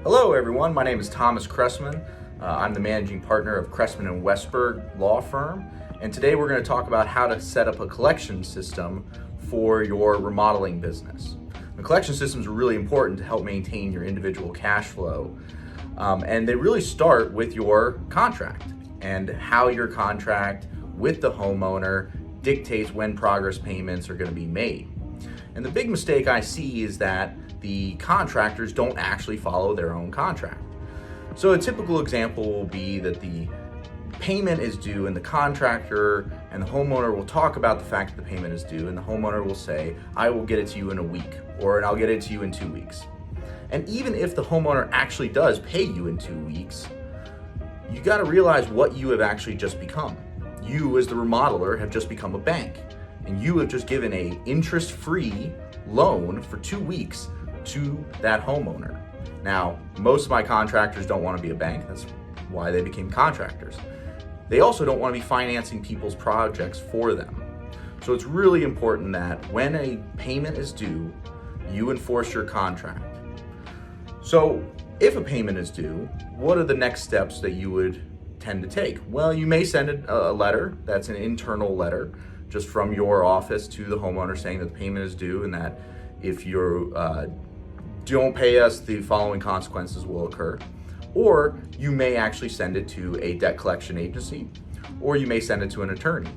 Hello everyone, my name is Thomas Croessmann. I'm the managing partner of Croessmann & Westberg law firm, and today we're going to talk about how to set up a collection system for your remodeling business. The collection systems are really important to help maintain your individual cash flow, and they really start with your contract and how your contract with the homeowner dictates when progress payments are going to be made. And the big mistake I see is that the contractors don't actually follow their own contract. So a typical example will be that the payment is due and the contractor and the homeowner will talk about the fact that the payment is due, and the homeowner will say, I will get it to you in a week, or I'll get it to you in 2 weeks. And even if the homeowner actually does pay you in 2 weeks, you got to realize what you have actually just become. You as the remodeler have just become a bank, and you have just given a interest-free loan for 2 weeks to that homeowner. Now, most of my contractors don't want to be a bank. That's why they became contractors. They also don't want to be financing people's projects for them. So it's really important that when a payment is due, you enforce your contract. So if a payment is due, what are the next steps that you would tend to take? Well, you may send a letter that's an internal letter just from your office to the homeowner saying that the payment is due and that if you don't pay us, the following consequences will occur. Or you may actually send it to a debt collection agency, or you may send it to an attorney.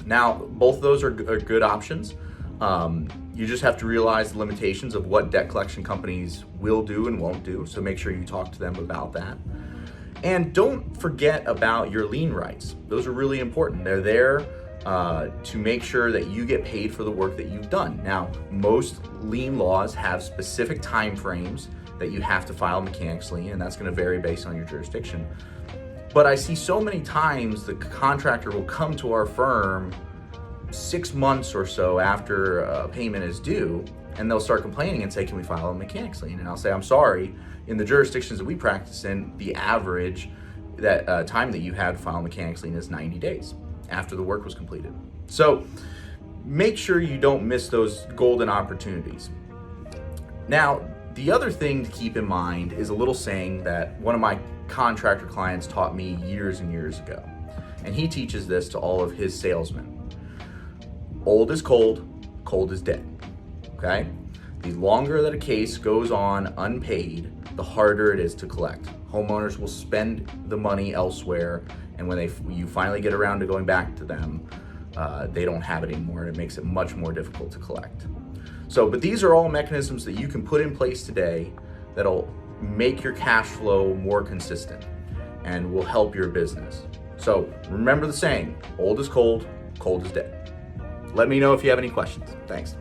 Now, both of those are good options. You just have to realize the limitations of what debt collection companies will do and won't do, so make sure you talk to them about that. And don't forget about your lien rights. Those are really important. They're there to make sure that you get paid for the work that you've done. Now, most lien laws have specific time frames that you have to file mechanics lien, and that's going to vary based on your jurisdiction. But I see so many times the contractor will come to our firm 6 months or so after a payment is due, and they'll start complaining and say, can we file a mechanics lien? And I'll say, I'm sorry, in the jurisdictions that we practice in, the average time that you had to file a mechanics lien is 90 days after the work was completed. So make sure you don't miss those golden opportunities. Now, the other thing to keep in mind is a little saying that one of my contractor clients taught me years and years ago. And he teaches this to all of his salesmen. Old is cold, cold is dead, okay? The longer that a case goes on unpaid, the harder it is to collect. Homeowners will spend the money elsewhere, and when you finally get around to going back to them, they don't have it anymore, and it makes it much more difficult to collect. So, but these are all mechanisms that you can put in place today that'll make your cash flow more consistent and will help your business. So remember the saying, old is cold, cold is dead. Let me know if you have any questions. Thanks.